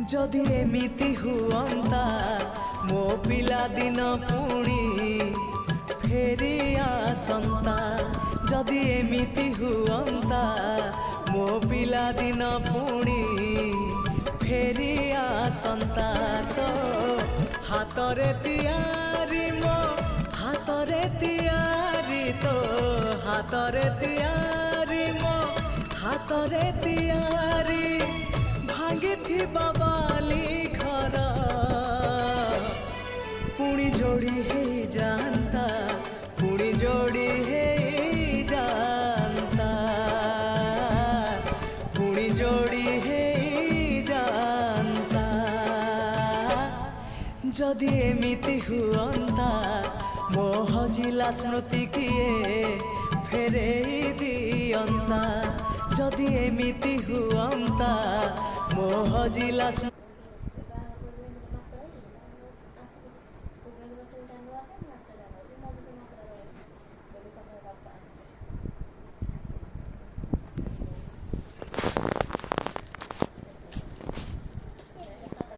जदि एमिति हुअंता मो पिला दिन पुणी फेरी आसंता। जदि एमिति हुअंता मो पिला दिन पुणी फेरी आसंता। तो हातरे तियारी मो हातरे तियारी तो हातरे तियारी मो हातरे तियारी भांगी थी बाबाली घर पुणी जोड़ी है जानता पुणी जोड़ी है जानता पुणी जोड़ी है जानता। जदि एमिति हुअंता मो हजिला स्मृति किए फेरे दियंता। जदि एमिति हुअंता मो हजिला